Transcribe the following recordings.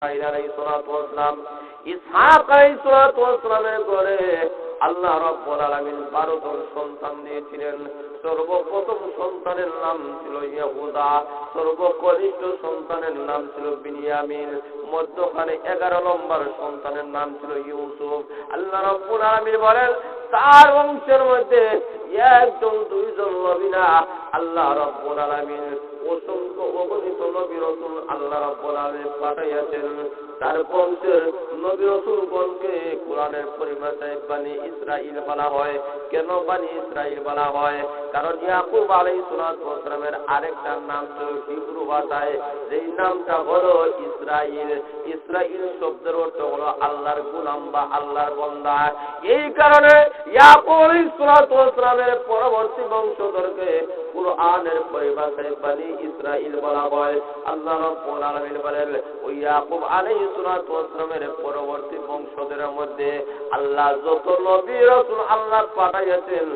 আলাইহিস সালাতু ওয়াস সালাম ইসহাক আলাইহিস সালাতু ওয়াস সালামের ঘরে আল্লাহ রাব্বুল আলামিন 12 জন সন্তান দিয়েছিলেন। সর্বপ্রথম সন্তানের নাম ছিল ইয়াহুদা, সর্বকনিষ্ঠ সন্তানের নাম ছিল বিনিয়ামিন, মধ্যখানে 11 নম্বর সন্তানের নাম ছিল ইউসুফ। আল্লাহ রাব্বুল আলামিন বলেন তার বংশের মধ্যে একজন দুইজন নবী না, আল্লাহ রাব্বুল আলামিন অসংখ্য অগণিত নবী রাসূল আল্লাহ রাব্বুল আলামিন পাঠাইয়াছেন। তার বংশের নবী রাসূলগণকে কোরআনের পরিভাষায় বনি ইসরাইল বলা হয়। কেন বনি ইসরাইল বলা হয়? কারণ ইয়াকুব আলাইহিস সালামের আরেকটা নাম ছিল হিব্রু ভাষায়, যেই নামটা হলো ইসরাইল। ইসরাইল শব্দের অর্থ হলো আল্লাহর গোলাম বা আল্লাহর বান্দা। এই কারণে ইয়াকুব আলাইহিস সালামের পরবর্তী বংশধরকে কুরআনের পরিভাষায় বনি ইসরাইল বলা হয়। আল্লাহ রাব্বুল আলামিন বলেন ওই ইয়াকুব আলাইহিস সালামের পরবর্তী বংশধরের মধ্যে আল্লাহ যত নবী রাসূল আল্লাহ পাঠাইয়াছেন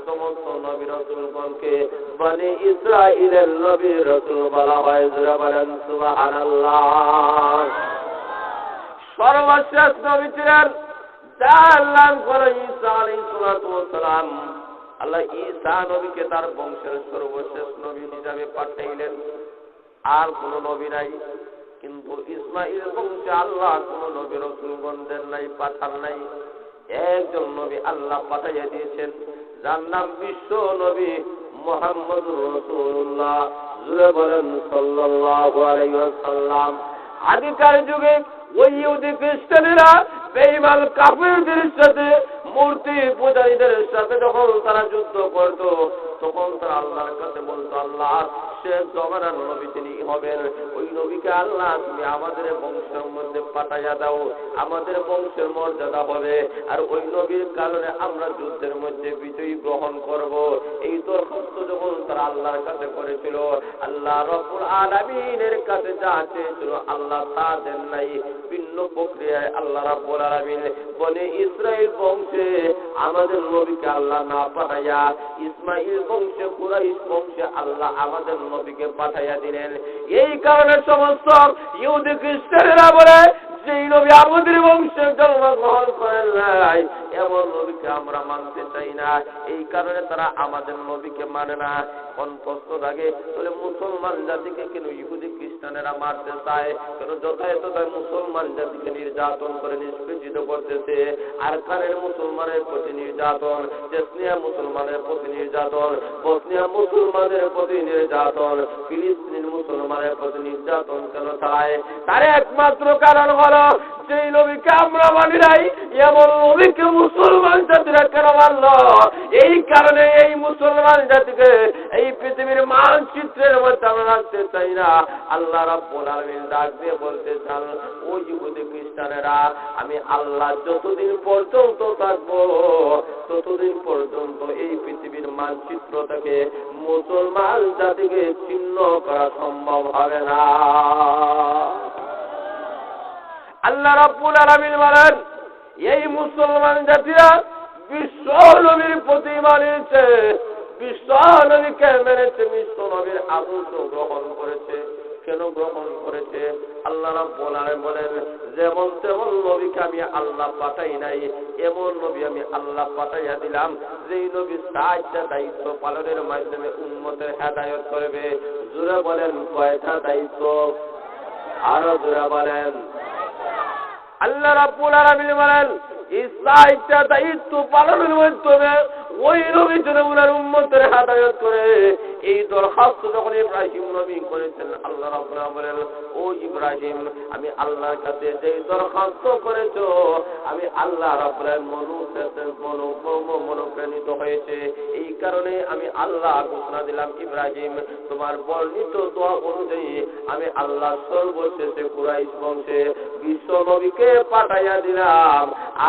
সমস্ত নবী রাসূলগণকে বনি ইসরাইলের নবী রাসূল বলা হয়। যারা বলেন সুবহানাল্লাহ। সর্বশেষ নবী ছিলেন যার নাম হলো ঈসা আলাইহিস সালাম। আল্লাহ ঈসা নবীকে তার বংশের সর্বশেষ নবী হিসাবে পাঠাইলেন। আর কোন নবী নাই, কিন্তু ইসমাইল বংশে আল্লাহ কোন নবী রাসূলগণদের নাই, পাঠান নাই। একজন নবী আল্লাহ পাঠাইয়া দিয়েছেন, যার নাম বিশ্ব নবী মুহাম্মদুর রাসূলুল্লাহ। জুড়ে বলেন সাল্লাল্লাহু আলাইহি ওয়াসাল্লাম। আগেকার যুগে ওই ইহুদি খ্রিস্টানেরা বেঈমান কাফিরদের সাথে, মূর্তি পূজারীদের সাথে যখন তারা যুদ্ধ করত, তখন তারা আল্লাহর কাছে বলতো আল্লাহ শেষ জমানার নবী তিনি হবেন, ওই নবীকে আল্লাহ তুমি আমাদের বংশের মধ্যে পাঠাইয়া দাও, আমাদের বংশের মর্যাদা হবে, আর ওই নবীর কারণে আমরা যুদ্ধের মধ্যে বিজয়ী গ্রহণ করব। এই দরখাস্ত যখন তারা আল্লাহর কাছে করেছিল, আল্লাহ রাব্বুল আলামিনের কাছে যা চেয়েছিল আল্লাহ তা দেন নাই। ভিন্ন প্রক্রিয়ায় আল্লাহ রাব্বুল আলামিন বনে ইসরাইল বংশে আমাদের নবীকে আল্লাহ না পাঠাইয়া ইসমাইল বংশে, কুরাইশ বংশে আল্লাহ আমাদের নবীকে পাঠাইয়া দিলেন। এই কারণে সমস্ত ইহুদি খ্রিস্টানেরা বলে যেই নবী আমাদের বংশে জন্মগ্রহণ করেন নাই এমন নবীকে আমরা মানতে চাই না। এই কারণে তারা আমাদের নবীকে মানে না। কোন প্রশ্ন থাকে বলে মুসলমান জাতিকে কেন ইহুদি খ্রিস্টানেরা মারতে চায়? কেন যথাযথ মুসলমান জাতিকে নির্যাতন করে নিষ্পেষিত করতেছে। আরকানের মুসলমানের প্রতি নির্যাতন, চেচনিয়া মুসলমানের প্রতি নির্যাতন, বসনিয়া মুসলমানের প্রতি নির্যাতন, ফিলিস্তিনের মুসলমানের প্রতি নির্যাতন কেন চালায়? তার একমাত্র কারণ হলো যেই নবীকে আমরা মানি নাই এমন নবীকে মুসলমান জাতিরা কেন মানল? এই কারণে এই মুসলমান জাতিকে এই পৃথিবীর মানচিত্রের মধ্যে আমরা রাখতে চাই না। আল্লাহ রাব্বুল আলামিন ডাক দিয়ে বলতে চান ও ইহুদি খ্রিস্টানেরা, আমি আল্লাহ যতদিন পর্যন্ত থাকবো ততদিন পর্যন্ত এই পৃথিবীর মানচিত্র থেকে মুসলমান জাতিকে ছিন্ন করা সম্ভব হবে না। আল্লাহ রাব্বুল আলামিন বলেন এই মুসলমান জাতিরা বিশ্ব নবীর প্রতি মানেছে, বিশ্ব নবীকে মেনেছে, বিশ্ব নবীর আদর্শ গ্রহণ করেছে। কেন গ্রহণ করেছে? আল্লাহ রাব্বুল আলামিন বলেন যেমন তেমন নবীকে আমি আল্লাহ পাঠাই নাই, এমন নবী আমি আল্লাহ পাঠাইয়া দিলাম যেই নবী 7টা দায়িত্ব পালনের মাধ্যমে উম্মতের হেদায়েত করবে। জোরে বলেন কয়টা দায়িত্ব? আরো জোরে বলেন। আল্লাহ রাব্বুল আলামিন বলেন এই 7টা দায়িত্ব পালনের মাধ্যমে ওই নবী যেন ওনার উম্মতের হেদায়েত করে। এই দরখাস্ত যখন ইব্রাহিম নবী করেছেন, আল্লাহ রাব্বুল আলামিন বলেন ও ইব্রাহিম আমি আল্লাহর কাছে যে দরখাস্ত করেছো আমি আল্লাহ রাব্বুল আলামিন মনোপ্রাণিত হয়েছে। এই কারণে আমি আল্লাহ ঘোষণা দিলাম ইব্রাহিম তোমার বর্ণিত দোয়া অনুযায়ী আমি আল্লাহ সর্বশেষে কুরাইশ বংশে বিশ্ব নবীকে পাঠাইয়া দিলাম।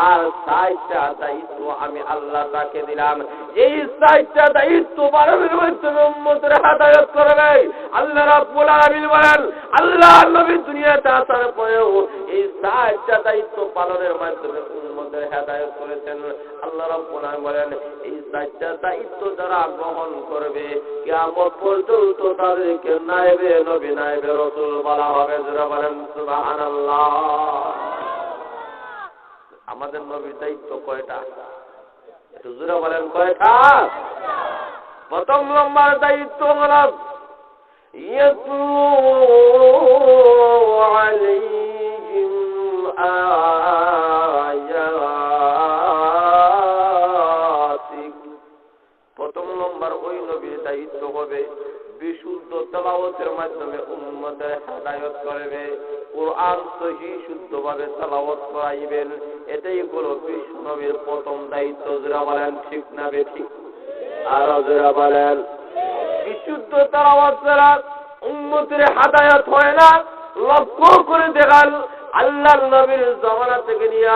আর 7টা দায়িত্ব আমি আল্লাহ তাকে দিলাম। যান। এই 4টা দায়িত্ব পালনের মাধ্যমে উম্মতের হেদায়েত করবে। আল্লাহ রাব্বুল আলামিন বলেন, আল্লাহ নবী দুনিয়াতে আসার পরেও এই 4টা দায়িত্ব পালনের মাধ্যমে উম্মতের হেদায়েত করেছেন। আল্লাহ রাব্বুল আলামিন বলেন, এই 4টা দায়িত্ব যারা গ্রহণ করবে কিয়ামত পর্যন্ত তাদেরকে নায়েবে নবী নায়েবে রাসূল বলা হবে। যারা বলেন সুবহানাল্লাহ। আমাদের নবীর দায়িত্ব কয়টা? একটু জোরে বলেন কয়টা? প্রথম নম্বর দায়িত্ব হলো ইয়াতলু আলাইহিম আয়াতিক। প্রথম নম্বর ওই নবীর দায়িত্ব হবে বিশুদ্ধ তেলাওয়াতের মাধ্যমে উম্মতের হেদায়েত করবে। কুরআন সহিহ শুদ্ধভাবে তেলাওয়াত করাইবেন। এটাই হলো বিশ্ব নবীর প্রথম দায়িত্ব। যারা বলেন ঠিক না বেঠিক? আর যারা বলেন বিশুদ্ধ তেলাওয়াত ছাড়া উম্মতের হেদায়েত হয় না। লক্ষ্য করে দেখান, আল্লাহর নবীর জামানা থেকে নিয়ে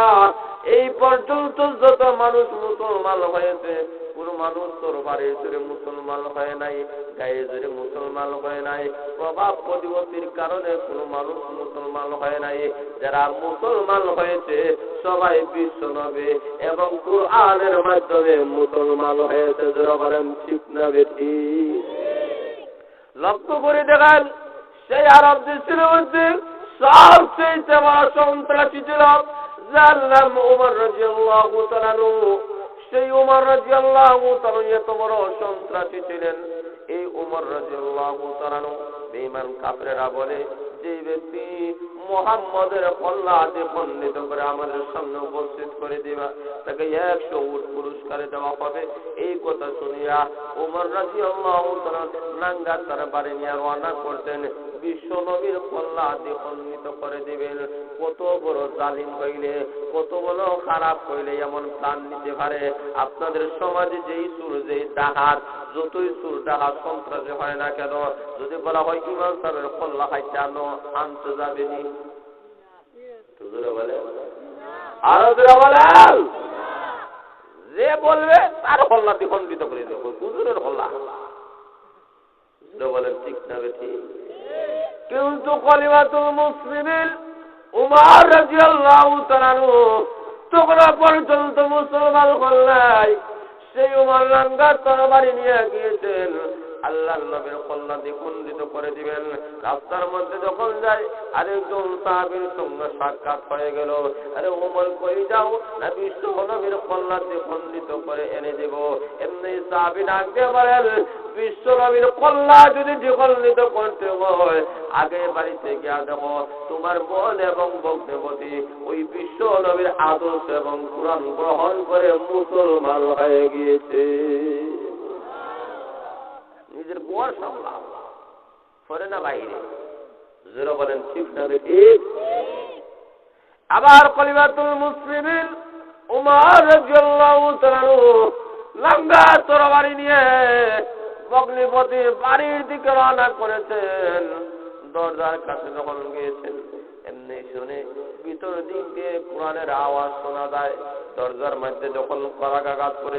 এই পর্যন্ত যত মানুষ মুসলমান হয়েছে, কোন মানুষ তোর বাড়ির জোরে মুসলমান হয় নাই, গায়ে জোরে মুসলমান হয় নাই, প্রভাব প্রতিপত্তির কারণে কোন মানুষ মুসলমান হয় নাই। যারা মুসলমান হয়েছে সবাই বিশ্ব নবী এবং কুরআনের মাধ্যমে মুসলমান হয়েছে। যারা বলেন ঠিক না বেঠিক? লক্ষ্য করে দেখেন, সেই আরব দেশের মধ্যে সবচেয়ে বড় সন্ত্রাসী ছিল যার নাম ওমর রাদিয়াল্লাহু তাআলা। সেই ওমর রাদিয়াল্লাহু তাআলা এত বড় সন্ত্রাসী ছিলেন। এই ওমর রাদিয়াল্লাহু তাআলা বেঈমান কাফেররা বলে, যে ব্যক্তি মুহাম্মদের কল্লা দিয়ে খণ্ডিত করে আমাদের সামনে উপস্থিত করে দিবা, তাকে 100 উট পুরস্কার দেওয়া হবে। এই কথা শুনিয়া ওমর রাদিয়াল্লাহু তাআলা নাঙ্গা তার বাড়ি নিয়ে রওনা করতেন। বিশ্ব নবীর কল্লা দিয়ে খণ্ডিত করে দিবেন। কত বড় জালিম হইলে, কত বড় খারাপ হইলে এমন প্ল্যান নিতে পারে? আপনাদের সমাজে যেই সুর, যেই ডাকাত, যতই সুর ডাকাত সন্ত্রাসী হয় না কেন, যদি বলা হয় ইমাম সাহেবের কল্লা খাইতে আনতে যাবেনি, আরো যারা বলেন যে বলবে তার কল্লা দিয়ে খণ্ডিত করে দেবো, হুজুরের কল্লা। বলেন ঠিক না বেঠিক? কিন্তু কলিমাতুল মুসলিমিন উমর রাদিয়াল্লাহু তাআলা তখন পর্যন্ত মুসলমান হল নাই। সেই উমর নাঙ্গা তরবারি নিয়ে গিয়েছেন, আল্লাহর নবীর কল্লা দিয়ে খণ্ডিত করে দিবেন। রাস্তার মধ্যে যখন যায় আরেকজন সাহাবীর সঙ্গে সাক্ষাৎ হয়ে গেল। আরে ওমর কই যাও? না বিশ্ব নবীর কল্লা দিয়ে খণ্ডিত করে এনে দেব। এমনি সাহাবী ডাক দিয়ে বলেন, বিশ্ব নবীর কল্লা যদি দ্বিখণ্ডিত করতে হয়, আগে বাড়িতে গিয়া দেখো তোমার বোন এবং ভগ্নপতি ওই বিশ্ব নবীর আদর্শ এবং কুরআন গ্রহণ করে মুসলমান হয়ে গিয়েছে। নিজের বর সামলাম করে না বাইরে। যারা বলেন ঠিক না বেঠিক? আবার কলিমাতুল মুসলিমিন উমর রাদিয়াল্লাহু তাআলা লম্বা তরবারি নিয়ে ভগ্নপতির বাড়ির দিকে রওনা করেছেন। দরজার কাছে যখন গিয়েছেন, এমনি শুনে ভিতর দিক দিয়ে কোরআনের আওয়াজ শোনা যায়। দরজার মধ্যে যখন কড়াঘাত করে